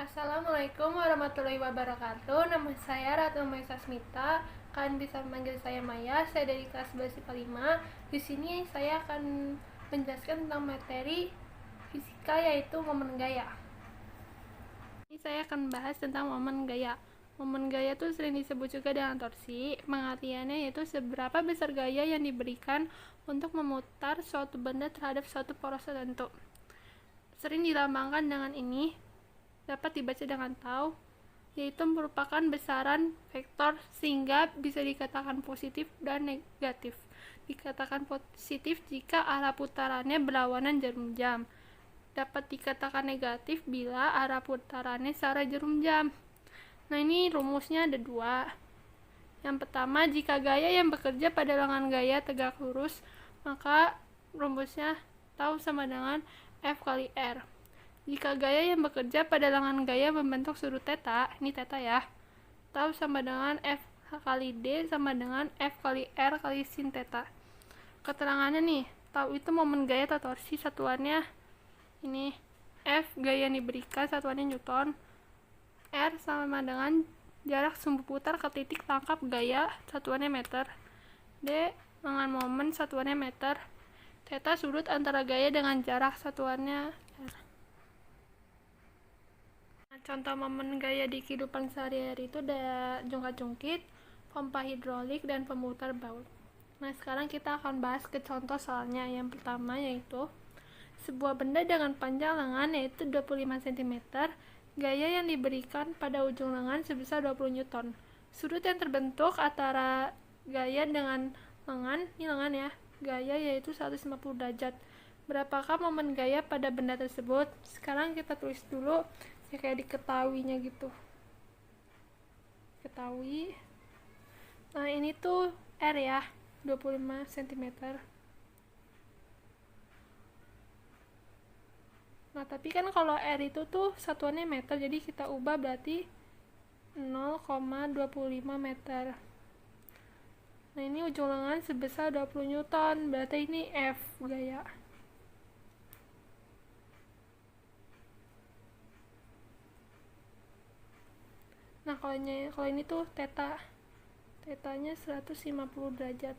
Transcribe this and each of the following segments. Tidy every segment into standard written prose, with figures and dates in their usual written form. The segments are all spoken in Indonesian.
Assalamualaikum warahmatullahi wabarakatuh. Nama saya Ratu Maisa Smita. Kalian bisa memanggil saya Maya. Saya dari kelas 11 IPA 5. Di sini saya akan menjelaskan tentang materi fisika, yaitu momen gaya. Ini saya akan bahas tentang momen gaya. Momen gaya itu sering disebut juga dengan torsi. Pengertiannya yaitu seberapa besar gaya yang diberikan untuk memutar suatu benda terhadap suatu poros tertentu. Sering dilambangkan dengan ini, dapat dibaca dengan tau, yaitu merupakan besaran vektor sehingga bisa dikatakan positif dan negatif. Dikatakan positif jika arah putarannya berlawanan jarum jam. Dapat dikatakan negatif bila arah putarannya searah jarum jam. Nah, ini rumusnya ada dua. Yang pertama, jika gaya yang bekerja pada lengan gaya tegak lurus, maka rumusnya tau sama dengan F kali R. Jika gaya yang bekerja pada lengan gaya membentuk sudut theta, ini theta ya, tau sama dengan F kali D sama dengan F kali R kali sin theta. Keterangannya nih, tau itu momen gaya atau torsi, satuannya ini F gaya yang diberikan, satuannya Newton. R sama dengan jarak sumbu putar ke titik tangkap gaya, satuannya meter. D dengan momen, satuannya meter. Theta sudut antara gaya dengan jarak, satuannya R. Contoh momen gaya di kehidupan sehari-hari itu ada jungkat-jungkit, pompa hidrolik, dan pemutar baut. Nah, sekarang kita akan bahas ke contoh soalnya. Yang pertama yaitu sebuah benda dengan panjang lengan yaitu 25 cm, gaya yang diberikan pada ujung lengan sebesar 20 Newton. Sudut yang terbentuk antara gaya dengan lengan, ini lengan ya, gaya yaitu 150 derajat. Berapakah momen gaya pada benda tersebut? Sekarang kita tulis dulu ya, kayak diketahuinya gitu. Ketahui. Nah, ini tuh R ya, 25 cm. Nah, tapi kan kalau R itu tuh satuannya meter, jadi kita ubah berarti 0,25 meter. Nah, ini ujung lengan sebesar 20 Newton, berarti ini F gaya. Nah, kalau ini tuh tetanya 150 derajat.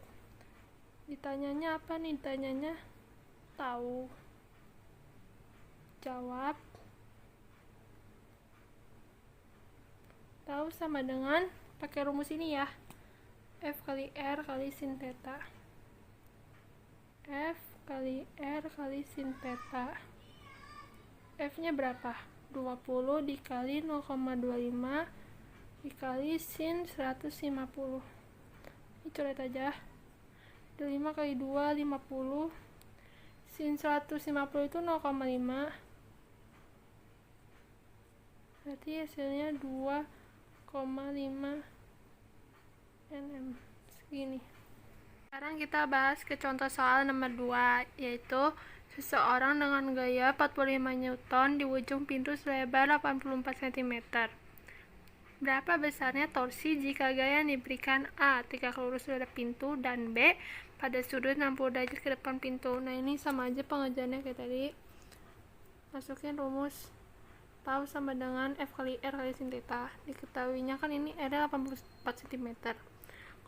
Ditanyanya apa nih? Ditanyanya tahu. Jawab. Tahu sama dengan pakai rumus ini ya. F kali R kali sin theta. F kali R kali sin theta. F-nya berapa? 20 dikali 0,25 dikali sin 150. Ini coret aja. 5 kali 2, 50. Sin 150 itu 0,5. Berarti hasilnya 2,5 nm. Segini. Sekarang kita bahas ke contoh soal nomor 2, yaitu seseorang dengan gaya 45 Newton di ujung pintu selebar 84 cm. Berapa besarnya torsi jika gaya yang diberikan A tegak lurus terhadap pintu dan B pada sudut 60 derajat ke depan pintu. Nah, ini sama aja pengerjaannya kayak tadi. Masukin rumus tahu sama dengan F kali R kali sin theta. Diketahuinya kan ini R 84 cm.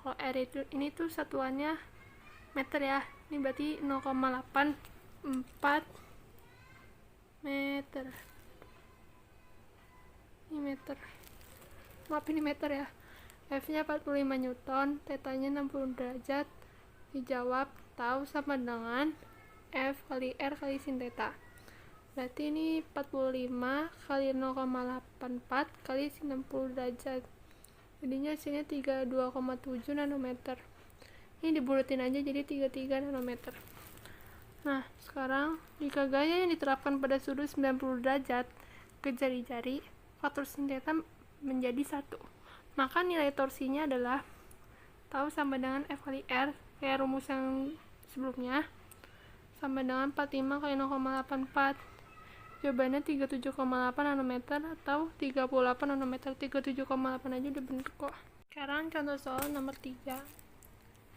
Kalau R itu ini tuh satuannya meter ya. Ini berarti 0,84 meter. Ini meter. Maaf, ini meter ya. F-nya 45 Newton, tetanya 60 derajat. Dijawab tahu sama dengan F kali R kali sin theta. Berarti ini 45 kali 0,84 kali sin 60 derajat. Jadinya hasilnya 32,7 nanometer. Ini dibuletin aja jadi 33 nanometer. Nah, sekarang jika gaya yang diterapkan pada sudut 90 derajat ke jari-jari, faktor sin theta menjadi 1. Maka nilai torsinya adalah tahu sama dengan F kali R, kayak rumus yang sebelumnya, sama dengan 45 kali 0,84. Jawabannya 37,8 nanometer atau 38 nanometer. 37,8 aja udah bener kok. Sekarang contoh soal nomor 3,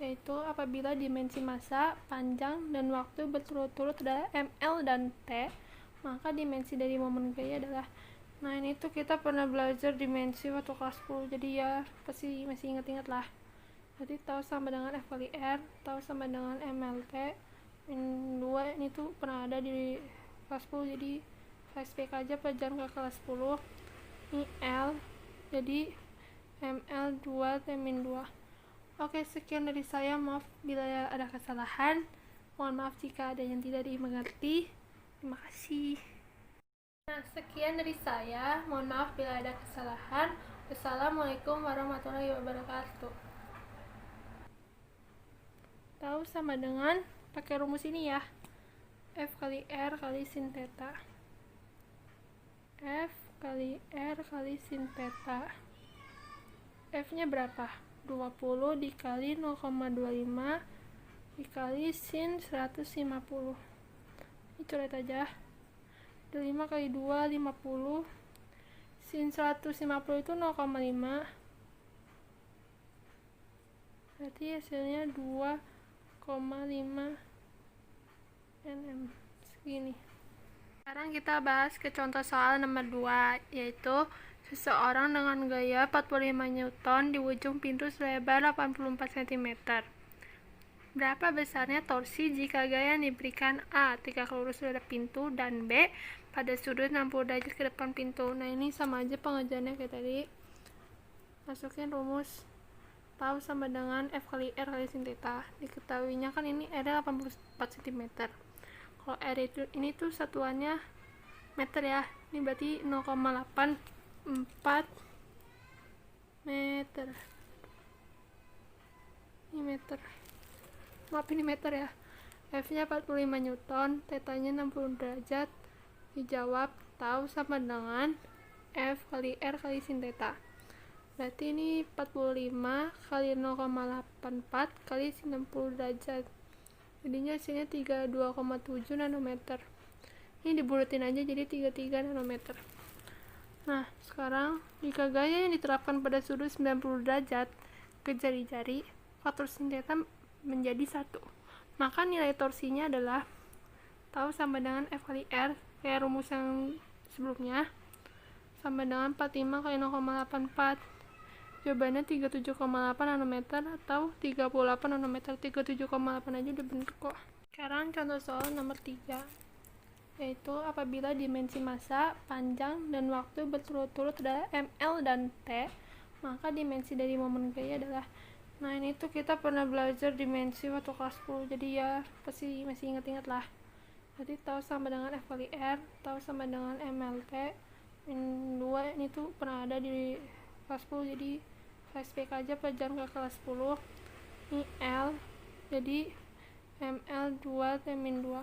yaitu apabila dimensi massa, panjang, dan waktu berturut-turut adalah ml dan t, maka dimensi dari momen gaya adalah Nah, ini tuh kita pernah belajar dimensi waktu kelas 10, jadi ya pasti masih ingat-ingat lah. Jadi tahu sama dengan F kali R, tahu sama dengan MLT. Min 2 ini tuh pernah ada di kelas 10, jadi flashback aja pelajaran ke kelas 10. Ini L, jadi ML 2 T min 2. Oke, sekian dari saya. Maaf bila ada kesalahan. Mohon maaf jika ada yang tidak dimengerti. Terima kasih. Nah, sekian dari saya. Mohon maaf bila ada kesalahan. Wassalamualaikum warahmatullahi wabarakatuh. Tahu sama dengan pakai rumus ini ya. F kali R kali sin theta. F kali R kali sin theta. F-nya berapa? 20 dikali 0,25 dikali sin 150. Ini coret aja. 5 kali 2, 50. Sin 150 itu 0,5. Berarti hasilnya 2,5 nm. Segini. Sekarang kita bahas ke contoh soal nomor 2, yaitu seseorang dengan gaya 45 Newton di ujung pintu selebar 84 cm. Berapa besarnya torsi jika gaya yang diberikan A tegak lurus terhadap pintu dan B pada sudut 60 derajat ke depan pintu. Nah, ini sama aja pengerjaannya kayak tadi. Masukin rumus tahu sama dengan F kali R kali sin theta. Diketahuinya kan ini R 84 cm. Kalau R itu ini tuh satuannya meter ya. Ini berarti 0,84 meter. Ini meter. Maaf, ini meter ya. F-nya 45 Newton, theta-nya 60 derajat. Dijawab tahu sama dengan F kali R kali sin theta. Berarti ini 45 kali 0,84 kali 90 derajat. Jadinya hasilnya 32,7 nanometer. Ini dibuletin aja jadi 33 nanometer. Nah, sekarang jika gaya yang diterapkan pada sudut 90 derajat ke jari-jari, faktor sin theta menjadi 1. Maka nilai torsinya adalah tahu sama dengan F kali R, kayak rumus yang sebelumnya, sama dengan 45 kali 0,84. Jawabannya 37,8 nanometer atau 38 nanometer. 37,8 aja udah bener kok. Sekarang contoh soal nomor 3, yaitu apabila dimensi massa, panjang, dan waktu berturut-turut adalah ml dan t, maka dimensi dari momen gaya adalah. Nah, ini tuh kita pernah belajar dimensi waktu kelas 10, jadi ya pasti masih ingat-ingat lah. Jadi tahu sama dengan F kali R, tahu sama dengan MLT. Min 2 ini tuh pernah ada di kelas 10, jadi flashback aja pelajaran ke kelas 10. Ini L, jadi ML 2 T min 2.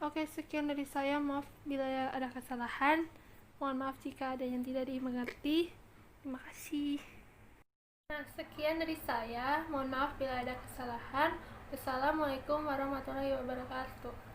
Oke, sekian dari saya. Maaf bila ada kesalahan. Mohon maaf jika ada yang tidak dimengerti. Terima kasih. Nah, sekian dari saya. Mohon maaf bila ada kesalahan. Wassalamualaikum warahmatullahi wabarakatuh.